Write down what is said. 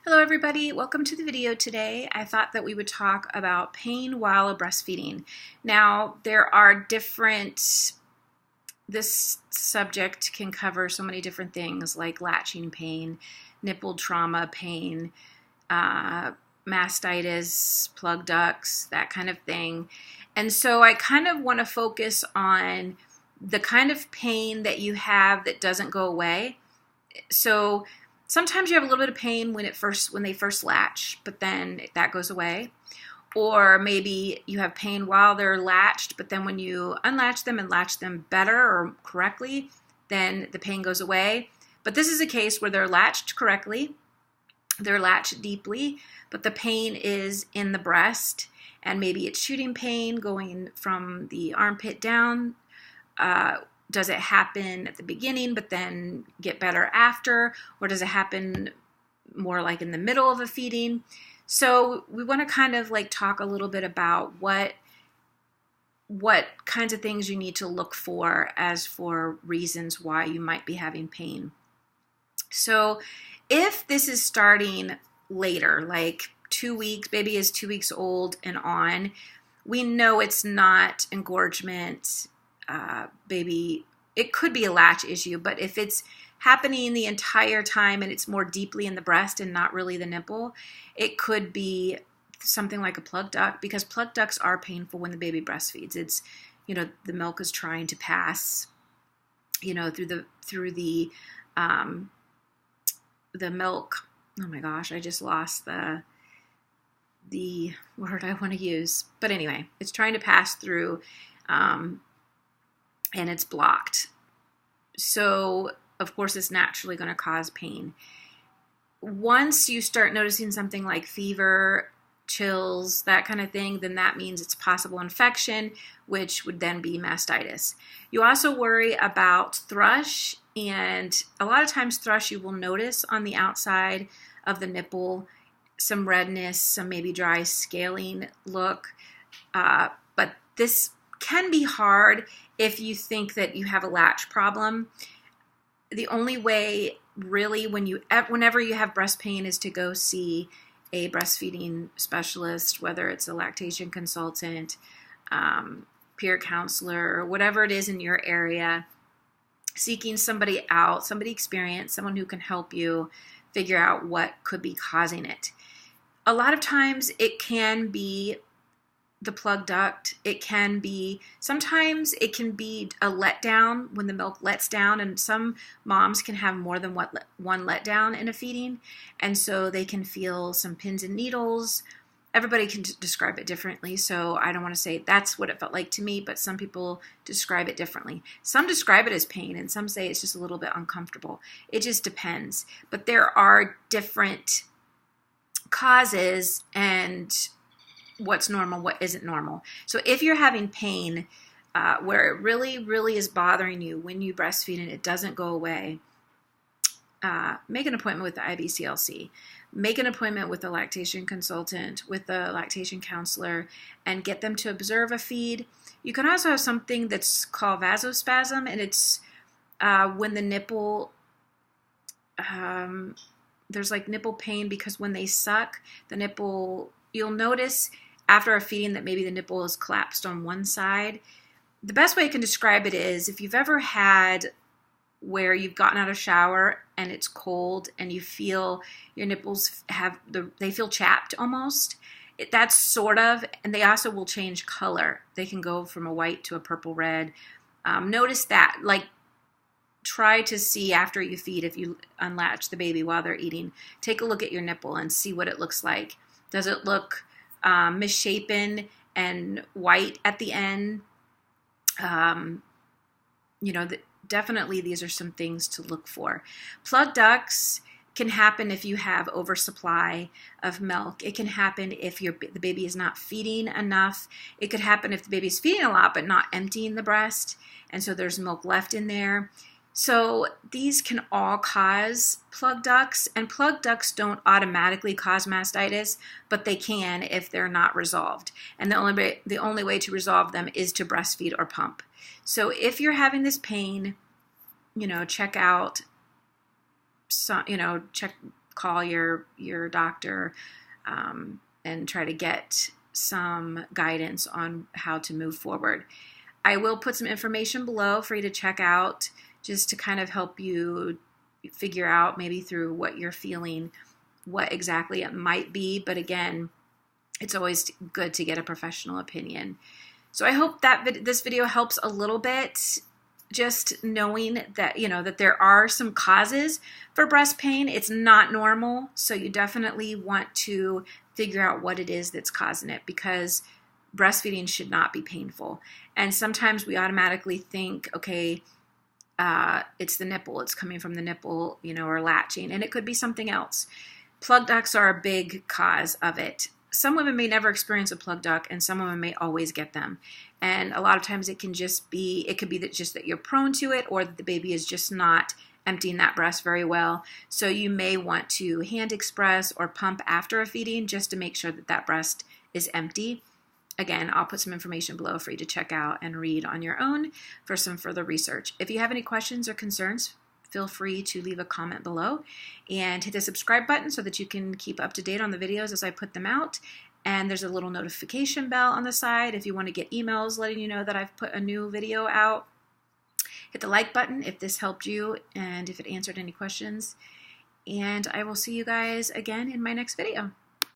Hello everybody, welcome to the video today. I thought that we would talk about pain while breastfeeding. Now there are this subject can cover so many different things like latching pain, nipple trauma pain, mastitis, plug ducts, that kind of thing. And so I kind of want to focus on the kind of pain that you have that doesn't go away. So sometimes you have a little bit of pain when they first latch, but then that goes away. Or maybe you have pain while they're latched, but then when you unlatch them and latch them better or correctly, then the pain goes away. But this is a case where they're latched correctly, they're latched deeply, but the pain is in the breast, and maybe it's shooting pain going from the armpit down. Does it happen at the beginning but then get better after, or does it happen more like in the middle of a feeding? So we want to kind of like talk a little bit about what kinds of things you need to look for as for reasons why you might be having pain. So if this is starting later, like 2 weeks, baby is 2 weeks old and on, we know it's not engorgement. Baby, it could be a latch issue, but if it's happening the entire time and it's more deeply in the breast and not really the nipple, it could be something like a plug duct, because plug ducts are painful when the baby breastfeeds. It's, the milk is trying to pass, through the milk. Oh my gosh, I just lost the word I want to use. But anyway, it's trying to pass through, and it's blocked. So, of course, it's naturally going to cause pain. Once you start noticing something like fever, chills, that kind of thing, then that means it's possible infection, which would then be mastitis. You also worry about thrush, and a lot of times thrush you will notice on the outside of the nipple, some redness, some maybe dry scaling look, but this can be hard if you think that you have a latch problem. The only way really whenever you have breast pain is to go see a breastfeeding specialist, whether it's a lactation consultant, peer counselor, or whatever it is in your area, seeking somebody out, somebody experienced, someone who can help you figure out what could be causing it. A lot of times it can be the plug duct. Sometimes it can be a letdown when the milk lets down, and some moms can have more than one letdown in a feeding, and so they can feel some pins and needles. Everybody can describe it differently, so I don't want to say that's what it felt like to me, but some people describe it differently. Some describe it as pain, and some say it's just a little bit uncomfortable. It just depends. But there are different causes and what's normal, what isn't normal. So if you're having pain where it really, really is bothering you when you breastfeed and it doesn't go away, make an appointment with the IBCLC. Make an appointment with a lactation consultant, with a lactation counselor, and get them to observe a feed. You can also have something that's called vasospasm, and it's when the nipple, there's like nipple pain, because when they suck, the nipple, you'll notice after a feeding that maybe the nipple is collapsed on one side. The best way I can describe it is if you've ever had where you've gotten out of the shower and it's cold and you feel your nipples they feel chapped almost. That's sort of, and they also will change color. They can go from a white to a purple red. Notice that, like, try to see after you feed, if you unlatch the baby while they're eating, take a look at your nipple and see what it looks like. Does it look misshapen and white at the end? Definitely these are some things to look for. Plug ducts can happen if you have oversupply of milk. It can happen if the baby is not feeding enough. It could happen if the baby is feeding a lot but not emptying the breast, and so there's milk left in there. So these can all cause plug ducts, and plug ducts don't automatically cause mastitis, but they can if they're not resolved. And the only way to resolve them is to breastfeed or pump. So if you're having this pain, check out, call your doctor and try to get some guidance on how to move forward. I will put some information below for you to check out, just to kind of help you figure out, maybe through what you're feeling, what exactly it might be. But again, it's always good to get a professional opinion. So I hope that this video helps a little bit, just knowing that, that there are some causes for breast pain. It's not normal, so you definitely want to figure out what it is that's causing it, because breastfeeding should not be painful. And sometimes we automatically think, okay, it's the nipple, it's coming from the nipple, or latching, and it could be something else. Plug ducts are a big cause of it. Some women may never experience a plug duct, and some women may always get them. And a lot of times it could be that you're prone to it, or that the baby is just not emptying that breast very well. So you may want to hand express or pump after a feeding, just to make sure that that breast is empty. Again, I'll put some information below for you to check out and read on your own for some further research. If you have any questions or concerns, feel free to leave a comment below, and hit the subscribe button so that you can keep up to date on the videos as I put them out. And there's a little notification bell on the side if you want to get emails letting you know that I've put a new video out. Hit the like button if this helped you and if it answered any questions. And I will see you guys again in my next video.